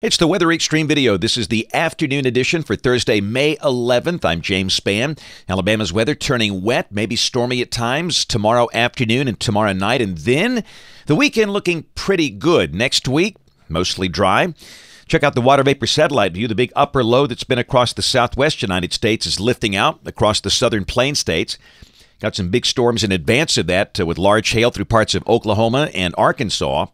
It's the Weather Xtreme video. This is the afternoon edition for Thursday, May 11th. I'm James Spann. Alabama's weather turning wet, maybe stormy at times tomorrow afternoon and tomorrow night. And then the weekend looking pretty good. Next week, mostly dry. Check out the water vapor satellite view. The big upper low that's been across the southwest United States is lifting out across the southern plain states. Got some big storms in advance of that with large hail through parts of Oklahoma and Arkansas.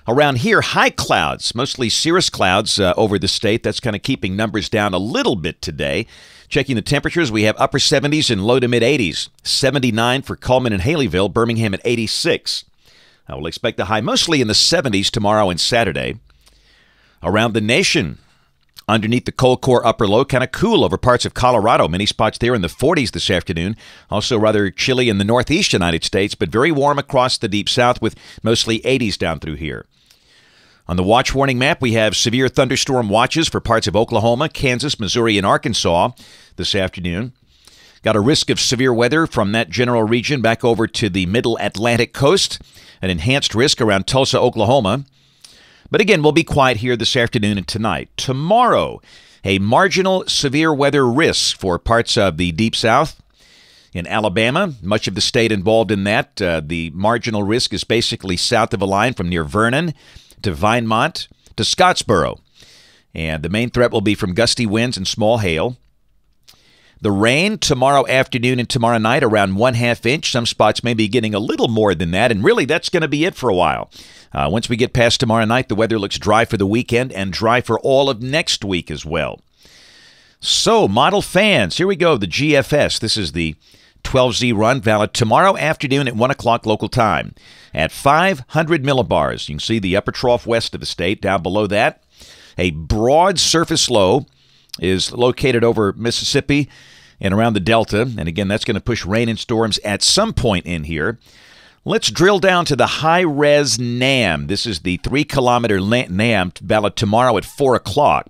Around here, high clouds, mostly cirrus clouds over the state. That's kind of keeping numbers down a little bit today. Checking the temperatures, we have upper 70s and low to mid 80s. 79 for Cullman and Haleyville, Birmingham at 86. I will expect a high mostly in the 70s tomorrow and Saturday. Around the nation, underneath the cold core upper low, kind of cool over parts of Colorado. Many spots there in the 40s this afternoon. Also rather chilly in the northeast United States, but very warm across the deep south with mostly 80s down through here. On the watch warning map, we have severe thunderstorm watches for parts of Oklahoma, Kansas, Missouri, and Arkansas this afternoon. Got a risk of severe weather from that general region back over to the middle Atlantic coast. An enhanced risk around Tulsa, Oklahoma. But again, we'll be quiet here this afternoon and tonight. Tomorrow, a marginal severe weather risk for parts of the deep south. In Alabama, much of the state involved in that. The marginal risk is basically south of a line from near Vernon to Vinemont to Scottsboro. And the main threat will be from gusty winds and small hail. The rain tomorrow afternoon and tomorrow night around 1/2 inch. Some spots may be getting a little more than that, and really that's going to be it for a while. Once we get past tomorrow night, the weather looks dry for the weekend and dry for all of next week as well. So, model fans, here we go, the GFS. This is the 12Z run, valid tomorrow afternoon at 1 o'clock local time at 500 millibars. You can see the upper trough west of the state. Down below that, a broad surface low is located over Mississippi and around the Delta. And again, that's going to push rain and storms at some point in here. Let's drill down to the high-res NAM. This is the 3-kilometer NAM, valid tomorrow at 4 o'clock.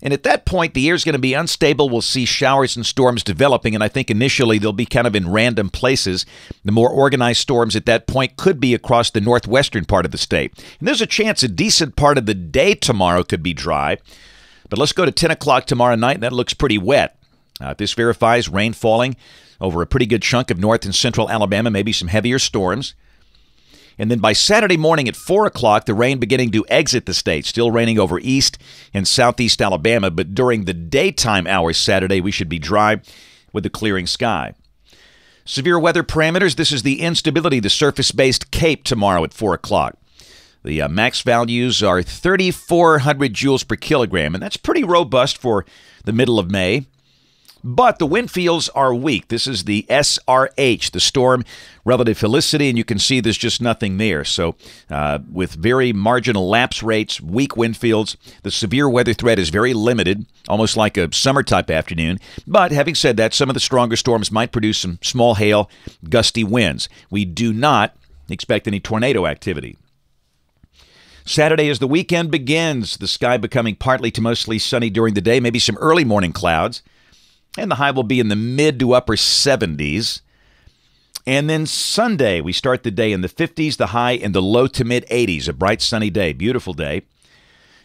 And at that point, the air is going to be unstable. We'll see showers and storms developing, and I think initially they'll be kind of in random places. The more organized storms at that point could be across the northwestern part of the state. And there's a chance a decent part of the day tomorrow could be dry. But let's go to 10 o'clock tomorrow night, and that looks pretty wet. This verifies rain falling over a pretty good chunk of north and central Alabama, maybe some heavier storms. And then by Saturday morning at 4 o'clock, the rain beginning to exit the state. Still raining over east and southeast Alabama, but during the daytime hours Saturday, we should be dry with a clearing sky. Severe weather parameters. This is the instability, the surface-based CAPE tomorrow at 4 o'clock. The max values are 3,400 joules per kilogram, and that's pretty robust for the middle of May. But the wind fields are weak. This is the SRH, the storm relative helicity, and you can see there's just nothing there. So with very marginal lapse rates, weak wind fields, the severe weather threat is very limited, almost like a summer-type afternoon. But having said that, some of the stronger storms might produce some small hail, gusty winds. We do not expect any tornado activity. Saturday as the weekend begins, the sky becoming partly to mostly sunny during the day, maybe some early morning clouds. And the high will be in the mid to upper 70s. And then Sunday, we start the day in the 50s, the high in the low to mid 80s. A bright sunny day, beautiful day.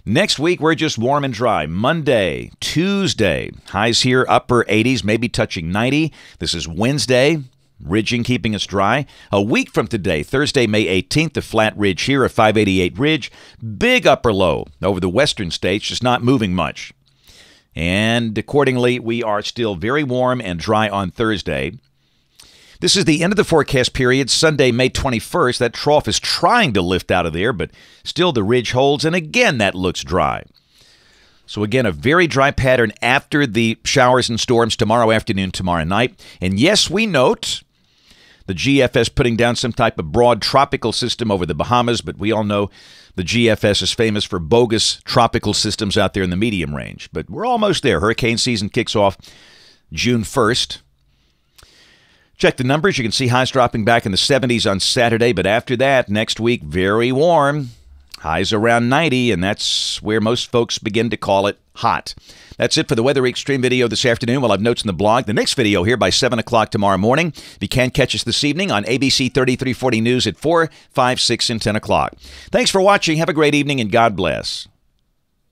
Next week, we're just warm and dry. Monday, Tuesday, highs here, upper 80s, maybe touching 90. This is Wednesday, ridging, keeping us dry. A week from today, Thursday, May 18th, the flat ridge here, a 588 ridge. Big upper low over the western states, just not moving much. And accordingly, we are still very warm and dry on Thursday. This is the end of the forecast period, Sunday, May 21st. That trough is trying to lift out of there, but still the ridge holds, and again, that looks dry. So again, a very dry pattern after the showers and storms tomorrow afternoon, tomorrow night. And yes, we note the GFS putting down some type of broad tropical system over the Bahamas, but we all know the GFS is famous for bogus tropical systems out there in the medium range. But we're almost there. Hurricane season kicks off June 1st. Check the numbers. You can see highs dropping back in the 70s on Saturday, but after that, next week, very warm. Highs around 90, and that's where most folks begin to call it hot. That's it for the Weather Xtreme video this afternoon. We'll have notes in the blog. The next video here by 7 o'clock tomorrow morning. If you can catch us this evening on ABC 3340 News at 4, 5, 6, and 10 o'clock. Thanks for watching. Have a great evening, and God bless.